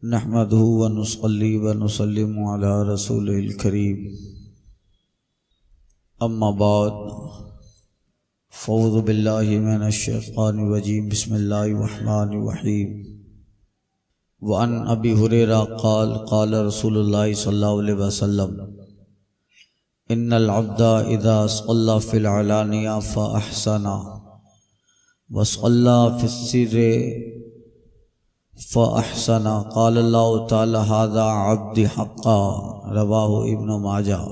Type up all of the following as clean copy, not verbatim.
नहमदुहु व नुसल्ली व नुसल्लिमु अला रसूलिल करीम। अम्मा बाद फ़ऊज़ु बिल्लाहि मिनश शैतानिर रजीम। बिस्मिल्लाहिर रहमानिर रहीम। व अन अबी हुरैरा क़ाल क़ाल रसूलुल्लाहि सल्लल्लाहु अलैहि वसल्लम इन्नल अब्दा इज़ा सल्ला फ़िल अलानिया फ़अहसना व सल्ला फ़िस्सिर्रि फ़अहसना क़ाल अल्लाहु तआला हाज़ा अब्दी हक़्क़ा रवाहु इब्न माजाह।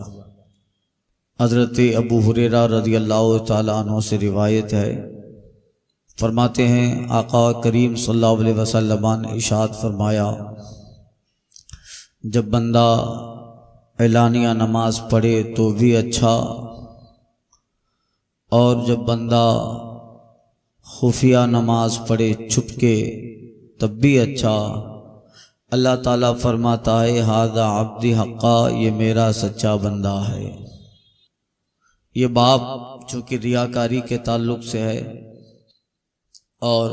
हज़रत अबू हुरैरा रज़ियल्लाहु तआला अन्हु से रिवायत है, फरमाते हैं आका करीम सल्लल्लाहु अलैहि वसल्लम ने इरशाद फरमाया, जब बंदा एलानिया नमाज पढ़े तो भी अच्छा, और जब बंदा खुफिया नमाज पढ़े छुपके तब भी अच्छा। अल्लाह ताला फरमाता है हाज़ा अब्दी हक़्क़ा, ये मेरा सच्चा बंदा है। ये बाब चूँकि रियाकारी के ताल्लुक़ से है और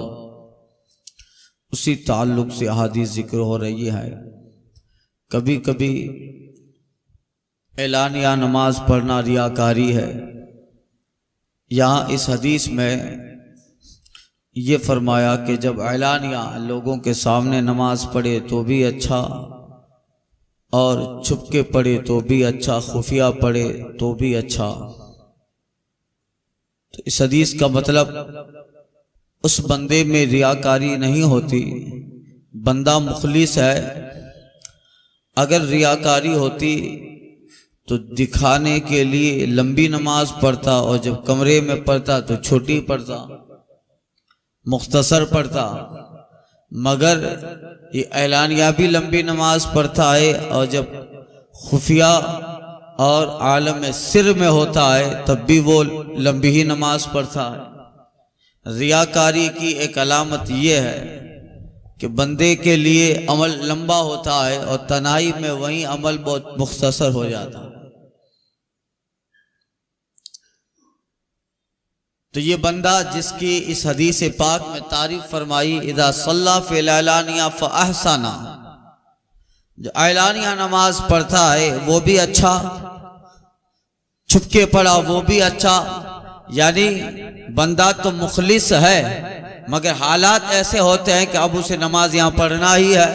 उसी ताल्लुक़ से अहादीस जिक्र हो रही है। कभी कभी एलानिया नमाज पढ़ना रियाकारी है। यहाँ इस हदीस में ये फरमाया कि जब एलानिया लोगों के सामने नमाज पढ़े तो भी अच्छा, और छुपके पढ़े तो भी अच्छा, खुफिया पढ़े तो भी अच्छा। तो इस हदीस का मतलब उस बंदे में रियाकारी नहीं होती, बंदा मुखलिस है। अगर रियाकारी होती तो दिखाने के लिए लंबी नमाज पढ़ता, और जब कमरे में पढ़ता तो छोटी पढ़ता, मुख्तसर पढ़ता। मगर ये एलानिया भी लंबी नमाज पढ़ता है, और जब खुफिया और आलम सिर में होता है तब भी वो लंबी ही नमाज पढ़ता है। रियाकारी की एक अलामत ये है कि बंदे के लिए अमल लंबा होता है और तन्हाई में वही अमल बहुत मुख्तसर हो जाता है। तो ये बंदा जिसकी इस हदीस पाक में तारीफ फरमाई इज़ा सल्ला फ़िल अलानिया फ़अहसना, जो एलानिया नमाज पढ़ता है वो भी अच्छा, छुपके पढ़ा वो भी अच्छा। यानी बंदा तो मुखलिस है, मगर हालात ऐसे होते हैं कि अब उसे नमाज यहाँ पढ़ना ही है।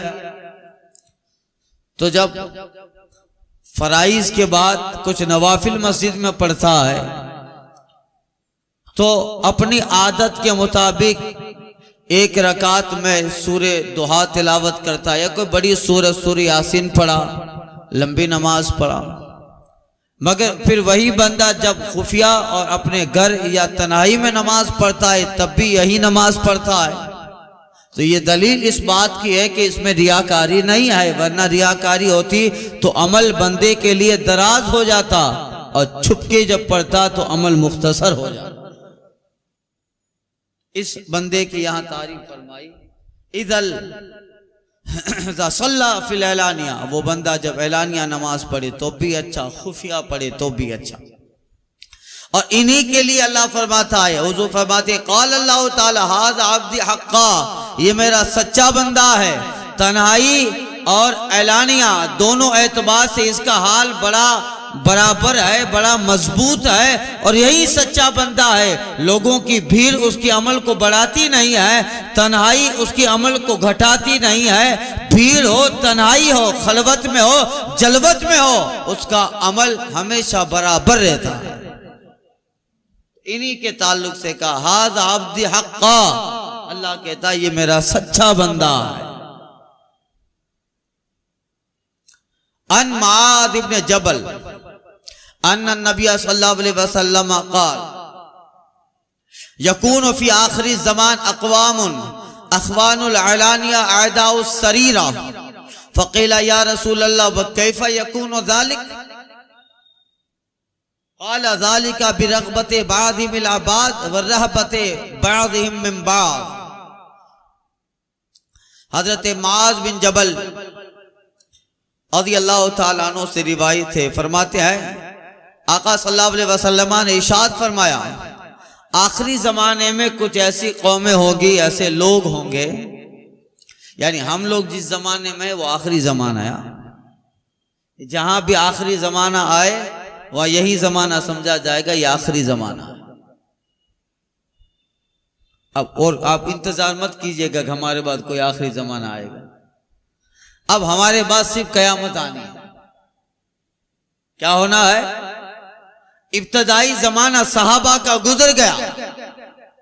तो जब फराइज के बाद कुछ नवाफिल मस्जिद में पढ़ता है तो अपनी आदत के मुताबिक एक रकात में सूरे दुहा तिलावत करता है, या कोई बड़ी सूरह यासीन पढ़ा, लंबी नमाज पढ़ा। मगर फिर वही बंदा जब खुफिया और अपने घर या तन्हाई में नमाज पढ़ता है तब भी यही नमाज पढ़ता है। तो ये दलील इस बात की है कि इसमें रियाकारी नहीं है, वरना रियाकारी होती तो अमल बंदे के लिए दराज हो जाता, और छुपके जब पढ़ता तो अमल मुख्तसर हो जाता। इस बंदे की यहाँ तारीफ फरमाई इज़ा सल्ला फ़िल एलानिया, वो बंदा जब एलानिया नमाज पढ़े तो भी अच्छा, खुफिया पढ़े तो भी अच्छा। और इन्हीं के लिए अल्लाह फरमाता है, हुज़ूर फरमाते क़ाल अल्लाहु तआला हाज़ा अब्दी हक़्क़ा, ये मेरा सच्चा बंदा है। तन्हाई और एलानिया दोनों एतबार से इसका हाल बड़ा बराबर है, बड़ा मजबूत है, और यही सच्चा बंदा है। लोगों की भीड़ उसके अमल को बढ़ाती नहीं है, तन्हाई उसके अमल को घटाती नहीं है। भीड़ हो, तन्हाई हो, खलवत में हो, जलवत में हो, उसका अमल हमेशा बराबर रहता है। इन्हीं के ताल्लुक से कहा हाज़ा अब्दी हक़्क़ा, अल्लाह कहता है ये मेरा सच्चा बंदा है। अन मुआज़ इब्न जबल अन्ना नबी सल्लल्लाहु अलैहि वसल्लम क़ाल यकूनु फ़ी आखिरी ज़मान अक़वामुन अख़वानुल अलानिया अअदाउस सरीरा फ़क़ीला या रसूल अल्लाह व कैफ़ यकूनु ज़ालिक क़ाल ज़ालिका बिरग़बति बअज़िहिम मिन अबाद व रहबति बअज़िहिम मिन बअज़। हज़रत मुआज़ बिन जबल रज़ियल्लाहु ताला अन्हु से रिवायत है, फरमाते हैं आका सल्लल्लाहु अलैहि वसल्लम ने इरशाद फरमाया, आखिरी जमाने में कुछ ऐसी कौमें होगी, ऐसे लोग होंगे यानी हम लोग जिस जमाने में वो आखिरी जमाना है। जहां भी आखिरी जमाना आए वह यही जमाना समझा जाएगा, ये आखिरी जमाना है। अब और आप इंतजार मत कीजिएगा कि हमारे बाद कोई आखिरी जमाना आएगा। अब हमारे बाद सिर्फ कयामत आनी है। क्या होना है? इब्तदाई जमाना सहाबा का गुजर गया,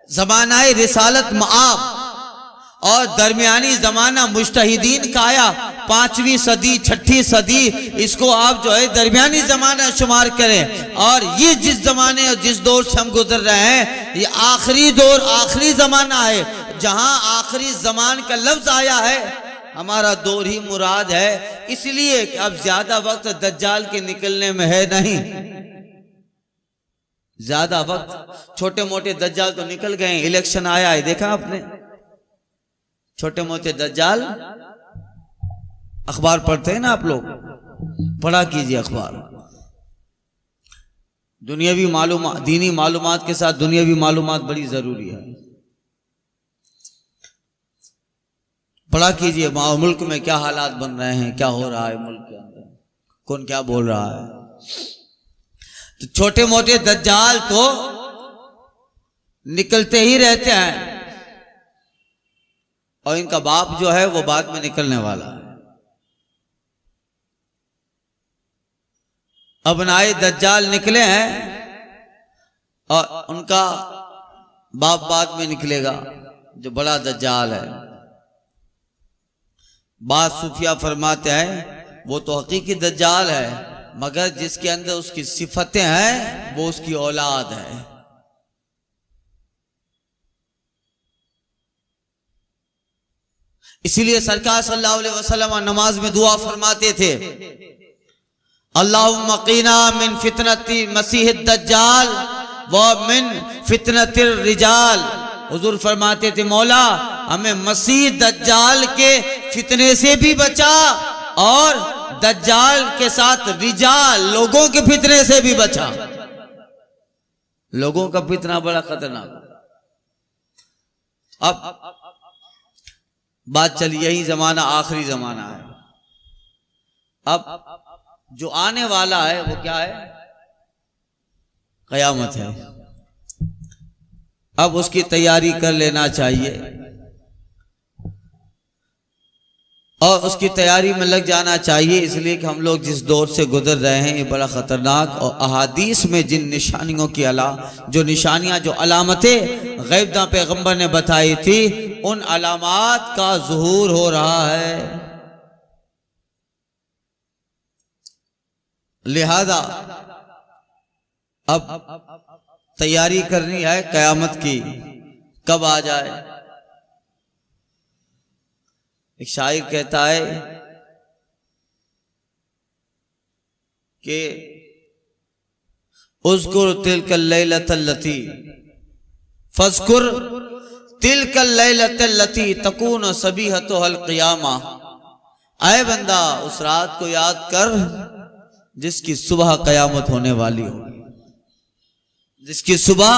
जमाना रिसालत मआब, और दरमियानी जमाना मुज्तहिदीन का आया। 5वीं सदी 6ठी सदी, इसको आप जो है दरमियानी जमाना शुमार करें। और ये जिस जमाने और जिस दौर से हम गुजर रहे हैं, ये आखिरी दौर, आखिरी जमाना है। जहां आखिरी जमान का लफ्ज आया है, हमारा दौर ही मुराद है। इसलिए कि अब ज्यादा वक्त दज्जाल के निकलने में है नहीं, ज्यादा वक्त। छोटे मोटे दज्जाल तो निकल गए, इलेक्शन आया है, देखा आपने? छोटे मोटे दज्जाल, अखबार पढ़ते हैं ना आप लोग, पढ़ा कीजिए अखबार। दुनियावी मालूमात, दीनी मालूमात के साथ दुनियावी मालूमात बड़ी जरूरी है। पढ़ा कीजिए मुल्क में क्या हालात बन रहे हैं, क्या हो रहा है मुल्क के अंदर, कौन क्या बोल रहा है। तो छोटे मोटे दज्जाल तो निकलते ही रहते हैं, और इनका बाप जो है वो बाद में निकलने वाला है। अबनाए दज्जाल निकले हैं और उनका बाप बाद में निकलेगा, जो बड़ा दज्जाल है। बाद सूफिया फरमाते हैं वो तो हकीकी दज्जाल है, मगर जिसके अंदर उसकी सिफतें हैं वो उसकी औलाद है। इसीलिए सरकार सल्लल्लाहु अलैहि वसल्लम नमाज में दुआ फरमाते थे, अल्लाहुम्मा क़ीना मिन फितनती मसीह दज्जाल व मिन फितनतिर रिजाल। हुजूर फरमाते थे, मौला हमें मसीह दज्जाल के फितने से भी बचा, और दज्जाल के साथ रिजाल लोगों के फितने से भी बचा। लोगों का फितना बड़ा खतरनाक। अब बात चली, यही जमाना आखिरी जमाना है। अब जो आने वाला है वो क्या है? कयामत है। अब उसकी तैयारी कर लेना चाहिए और उसकी तैयारी में लग जाना चाहिए, इसलिए कि हम लोग जिस दौर से गुजर रहे हैं ये बड़ा खतरनाक। और अहादीस में जिन निशानियों की जो निशानियां, जो अलामतें गैबदा पैगंबर ने बताई थी, उन अलामात का ज़ुहूर हो रहा है। लिहाजा अब तैयारी करनी है कयामत की, कब आ जाए। एक शायर कहता है कि उज़्कुर तिलकल लैलतल लती फज़्कुर तिलकल लैलतल लती तकून सबीहतुल क़ियामा। आए बंदा, उस रात को याद कर जिसकी सुबह कयामत होने वाली होगी, जिसकी सुबह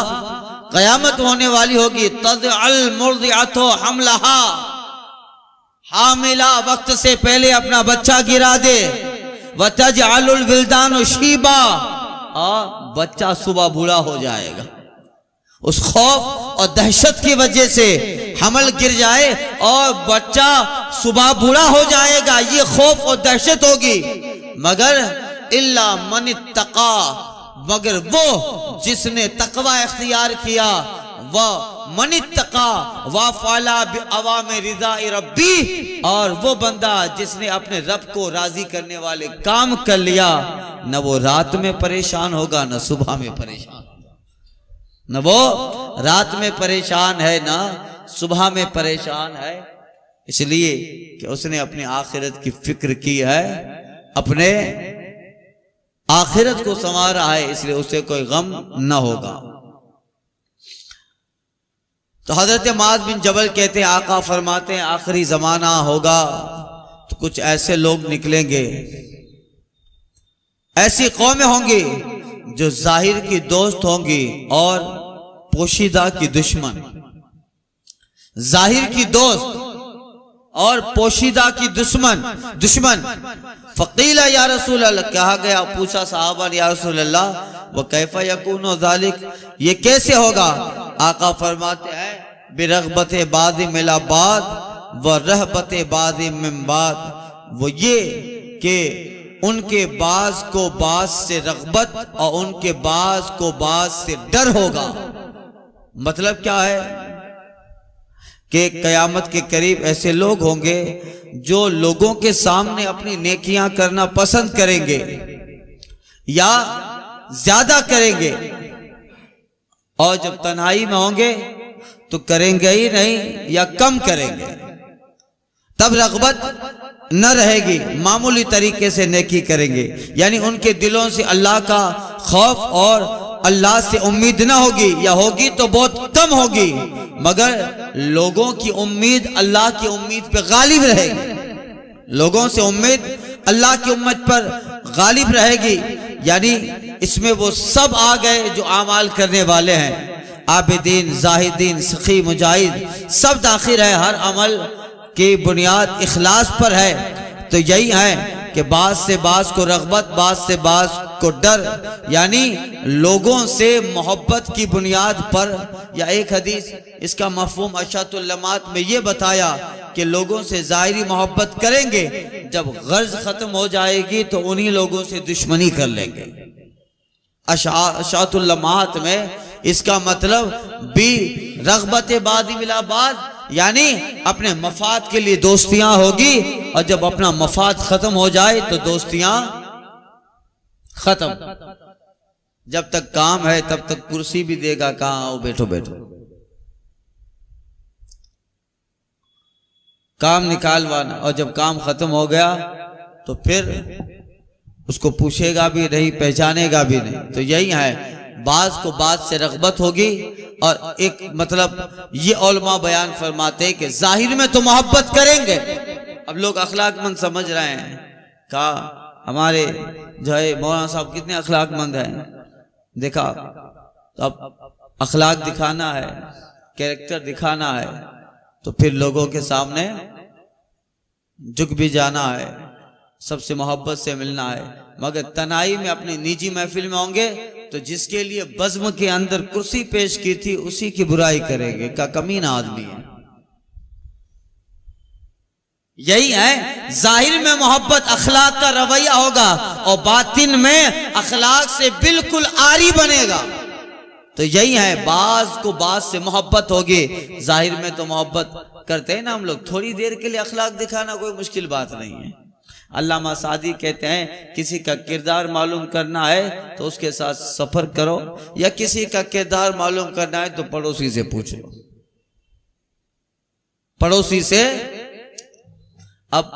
कयामत होने वाली होगी। तज़अल मुर्दिअतु हमलहा, हामिला वक्त से पहले अपना बच्चा गिरा दे। वतजअलुल विल्दानु शीबा, और बच्चा सुबह बूढ़ा हो जाएगा। उस खौफ और दहशत की वजह से हमल गिर जाए और बच्चा सुबह बूढ़ा हो जाएगा, ये खौफ और दहशत होगी। मगर इल्ला मन इत्तका, मगर वो जिसने तकवा इख्तियार किया, वह मन इत्तका व फअला बिअवामिर रिज़ा रब्बी, और वो बंदा जिसने अपने रब को राजी करने वाले काम कर लिया, न वो रात में परेशान होगा न सुबह में परेशान होगा। न वो रात में परेशान है न सुबह में परेशान है, इसलिए कि उसने अपनी आखिरत की फिक्र की है, अपने आखिरत को संवारा है, इसलिए उसे कोई गम न होगा। तो हजरत मुआज़ बिन जबल कहते हैं, आका फरमाते हैं आखिरी जमाना होगा तो कुछ ऐसे लोग निकलेंगे, ऐसी कौमें होंगी जो जाहिर की दोस्त होंगी और पोशीदा की दुश्मन। जाहिर की दोस्त और पोशीदा की दुश्मन। फकीला या रसूल अल्लाह, कहा गया, पूछा सहाबा ने, या रसूल अल्लाह व कैफा यकूनु ज़ालिक, ये कैसे होगा? आका फरमाते हैं बिरग़बत बाद मिला बाद व रहबत बाद मिन बाद, वो ये कि उनके बाज को बाज से रग़बत और उनके बाज को बाज से डर होगा। मतलब क्या है कि क़यामत के करीब ऐसे लोग होंगे जो लोगों के सामने अपनी नेकियां करना पसंद करेंगे या ज्यादा करेंगे, और जब तन्हाई में होंगे तो करेंगे ही नहीं या कम करेंगे, तब रग़बत न रहेगी, मामूली तरीके से नेकी करेंगे। यानी उनके दिलों से अल्लाह का खौफ और अल्लाह से उम्मीद ना होगी, या होगी तो बहुत कम होगी, मगर लोगों की उम्मीद अल्लाह की उम्मीद पे गालिब रहेगी। लोगों से उम्मीद अल्लाह की उम्मीद पर गालिब रहेगी। यानी इसमें वो सब आ गए जो आमाल करने वाले हैं, आबिदीन, जाहिदीन, सखी, मुजाहिद, सब दाखिल है। हर अमल की बुनियाद इखलास पर है। तो यही है कि बाज से बाज को रग़बत, बाज से बाज को डर, यानी लोगों से मोहब्बत की बुनियाद पर। या एक हदीस इसका मफ़हूम अशातुल लमात में ये बताया कि लोगों से ज़ाहिरी मोहब्बत करेंगे, जब गर्ज खत्म हो जाएगी तो उन्हीं लोगों से दुश्मनी कर लेंगे। अशातुल लमात में इसका मतलब भी रग़बत बादी मिला बाद, यानी अपने मफाद के लिए दोस्तियां होगी, और जब अपना मफाद खत्म हो जाए तो दोस्तियां खत्म। जब तक काम है तब तक कुर्सी भी देगा, कहां आओ बैठो बैठो, काम निकालवाना, और जब काम खत्म हो गया तो फिर उसको पूछेगा भी नहीं, पहचानेगा भी नहीं। तो यही है, बाज को बाज से रग़बत होगी। और एक मतलब ये उलमा बयान फरमाते हैं कि जाहिर में तो मोहब्बत करेंगे। अब लोग अखलाकमंद समझ रहे हैं, कहा हमारे जो है मौलाना साहब कितने अखलाकमंद हैं, देखा। तो अब अखलाक दिखाना है, कैरेक्टर दिखाना है, तो फिर लोगों के सामने झुक भी जाना है, सबसे मोहब्बत से मिलना है। मगर तनाई में अपनी निजी महफिल में होंगे तो जिसके लिए बज़्म के अंदर कुर्सी पेश की थी उसी की बुराई करेंगे, का कमीना आदमी है। यही है, जाहिर में मोहब्बत अखलाक का रवैया होगा और बातिन में अखलाक से बिल्कुल आरी बनेगा। तो यही है, बाज को बाज से मोहब्बत होगी, जाहिर में तो मोहब्बत करते हैं ना हम लोग। थोड़ी देर के लिए अखलाक दिखाना कोई मुश्किल बात नहीं है। अल्लामा सादी कहते हैं, किसी का किरदार मालूम करना है तो उसके साथ सफर करो, या किसी का किरदार मालूम करना है तो पड़ोसी से पूछ लो। पड़ोसी से अब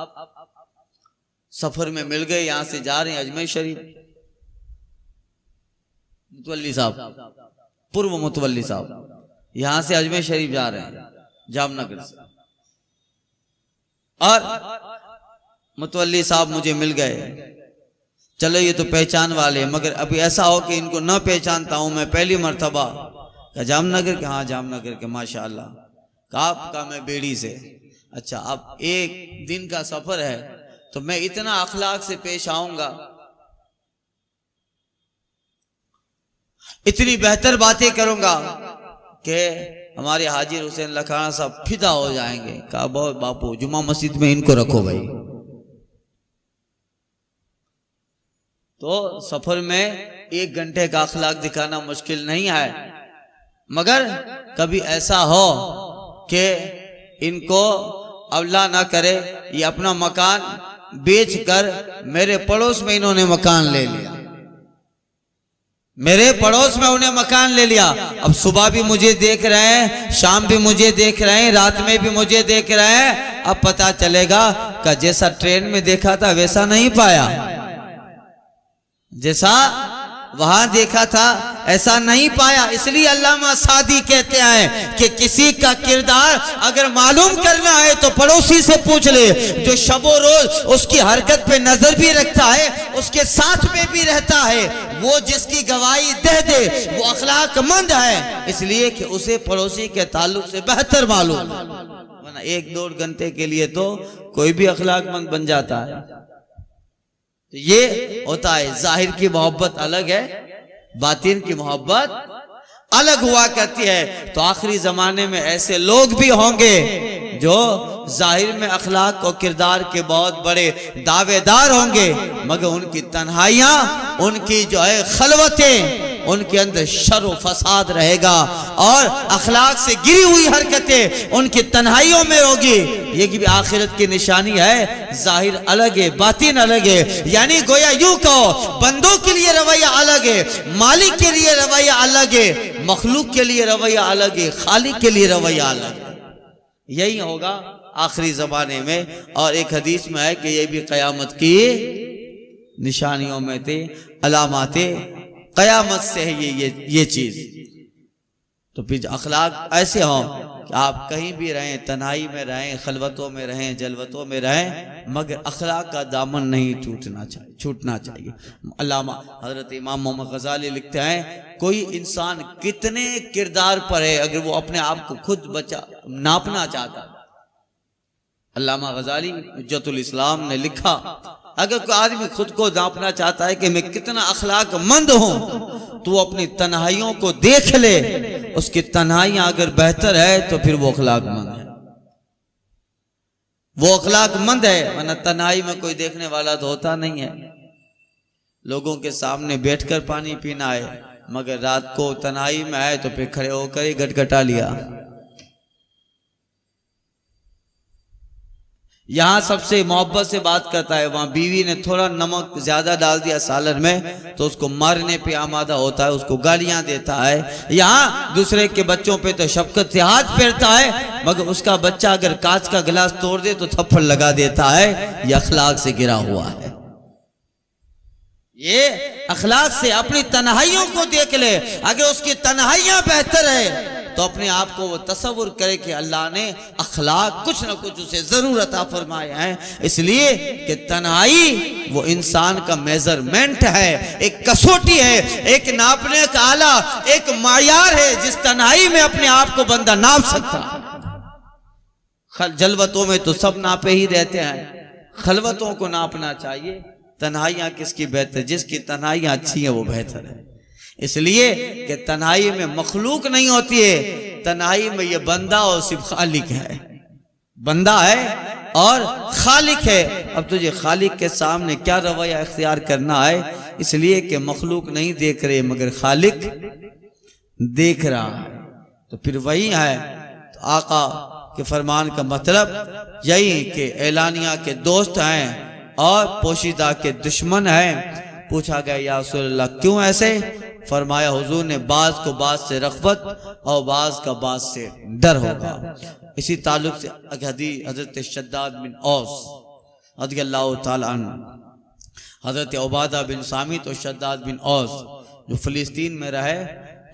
सफर में मिल गए, यहां से जा रहे हैं अजमेर शरीफ, मुतवल्ली साहब, पूर्व मुतवल्ली साहब यहां से अजमेर शरीफ जा रहे हैं जामनगर से, और मुतवल्ली साहब मुझे मिल गए। चलो ये तो पहचान वाले, मगर अभी ऐसा हो कि इनको न पहचानता हूं मैं पहली मर्तबा। जामनगर के? हाँ जामनगर के, माशाअल्लाह। कहा मैं बेड़ी से। अच्छा, अब एक दिन का सफर है तो मैं इतना अखलाक से पेश आऊंगा, इतनी बेहतर बातें करूंगा कि हमारे हाजिर हुसैन लखाना साहब फिदा हो जाएंगे। कहा बहुत बापू, जुमा मस्जिद में इनको रखो भाई। तो सफर में 1 घंटे का अखलाक दिखाना मुश्किल नहीं है, मगर कभी ऐसा हो कि इनको अल्लाह ना करे ये अपना मकान बेचकर मेरे पड़ोस में इन्होंने मकान ले लिया, मेरे पड़ोस में उन्हें मकान ले लिया। अब सुबह भी मुझे देख रहे हैं, शाम भी मुझे देख रहे हैं, रात में भी मुझे देख रहे हैं। अब पता चलेगा कि जैसा ट्रेन में देखा था वैसा नहीं पाया, जैसा वहां देखा था ऐसा नहीं पाया। इसलिए अल्लामा सादी कहते हैं कि किसी का किरदार अगर मालूम करना है तो पड़ोसी से पूछ ले, जो शबो रोज उसकी हरकत पे नजर भी रखता है, उसके साथ में भी रहता है, वो जिसकी गवाही दे दे वो अखलाकमंद है, इसलिए कि उसे पड़ोसी के ताल्लुक से बेहतर मालूम। वरना 1-2 घंटे के लिए तो कोई भी अखलाकमंद बन जाता है। तो ये होता है, जाहिर की मोहब्बत अलग है, बातिन की मोहब्बत अलग हुआ करती है। तो आखिरी जमाने में ऐसे लोग भी होंगे जो जाहिर में अखलाक और किरदार के बहुत बड़े दावेदार होंगे, मगर उनकी तन्हाइयां, उनकी जो है खलवतें, उनके अंदर शर व फसाद रहेगा और अखलाक से गिरी हुई हरकतें उनकी तन्हाइयों में होगी। ये भी आखिरत की निशानी है। जाहिर अलग है, बातिन अलग है। यानी गोया यूं कहो, बंदों के लिए रवैया अलग है, मालिक के लिए रवैया अलग है, मखलूक के लिए रवैया अलग है, खालिक के लिए रवैया अलग है। यही होगा आखिरी जमाने में। और एक हदीस में है कि ये भी कयामत की निशानियों में थे, अलामाते कयामत से है ये चीज। तो फिर अखलाक ऐसे हो कि आप कहीं भी रहें, तन्हाई में रहें, खलवतों में रहें, जलवतों में रहें, मगर अखलाक का दामन नहीं छूटना चाहिए। अल्लामा हजरत इमाम मोहम्मद गजाली लिखते हैं, कोई इंसान कितने किरदार पर है, अगर वो अपने आप को खुद नापना चाहता है, अल्लामा गजाली हुज्जतुल इस्लाम ने लिखा, अगर कोई आदमी खुद को नापना चाहता है कि मैं कितना अखलाकमंद हूं, तो वो अपनी तन्हाइयों को देख ले। उसकी तन्हाइयां अगर बेहतर है तो फिर वो अखलाकमंद है, वो अखलाकमंद है। वरना तन्हाई में कोई देखने वाला तो होता नहीं है। लोगों के सामने बैठकर पानी पीना है, मगर रात को तन्हाई में आए तो फिर खड़े होकर ही गटगटा लिया। यहां सबसे मोहब्बत से बात करता है, वहां बीवी ने थोड़ा नमक ज्यादा डाल दिया सालन में तो उसको मारने पे आमादा होता है, उसको गालियां देता है। यहां दूसरे के बच्चों पे तो शफकत से हाथ फेरता है, मगर उसका बच्चा अगर कांच का गिलास तोड़ दे तो थप्पड़ लगा देता है। यह अखलाक से गिरा हुआ है। ये अखलाक से अपनी तन्हाइयों को देख ले। अगर उसकी तन्हाइयां बेहतर है तो अपने आप को वो तसव्वुर करे कि अल्लाह ने अखलाक कुछ ना कुछ उसे जरूर अता फरमाए हैं। इसलिए कि तन्हाई वो इंसान का मेजरमेंट है, एक कसौटी है, एक नापने का आला, एक मायार है, जिस तन्हाई में अपने आप को बंदा नाप सकता। जलवतों में तो सब नापे ही रहते हैं, खलवतों को नापना चाहिए। तन्हाइयां किसकी बेहतर, जिसकी तन्हाइयां अच्छी है वो बेहतर है। इसलिए कि तन्हाई में मखलूक नहीं होती है, तन्हाई में ये बंदा और सिर्फ खालिक है। बंदा है और खालिक है। अब तुझे खालिक के सामने क्या रवैया इख्तियार करना है, इसलिए कि मखलूक नहीं देख रहे मगर खालिक देख रहा है। तो फिर वही है। तो आका के फरमान का मतलब यही कि एलानिया के दोस्त हैं और पोशीदा के दुश्मन हैं। पूछा गया या रसूल अल्लाह क्यों ऐसे? फरमाया हुजूर ने बाज को बाज से रग़बत और बाज का बाज से डर होगा। इसी ताल्लुक से हजरत शद्दाद बिन औस रज़ियल्लाहु ताला अन्हु, हजरत उबादा बिन सामित और शद्दाद बिन औस जो फिलिस्तीन में रहे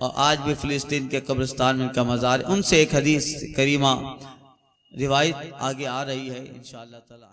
और आज भी फिलिस्तीन के कब्रिस्तान में इनका मज़ार है, उनसे एक हदीस करीमा रिवायत आगे आ रही है इंशाअल्लाह ताला।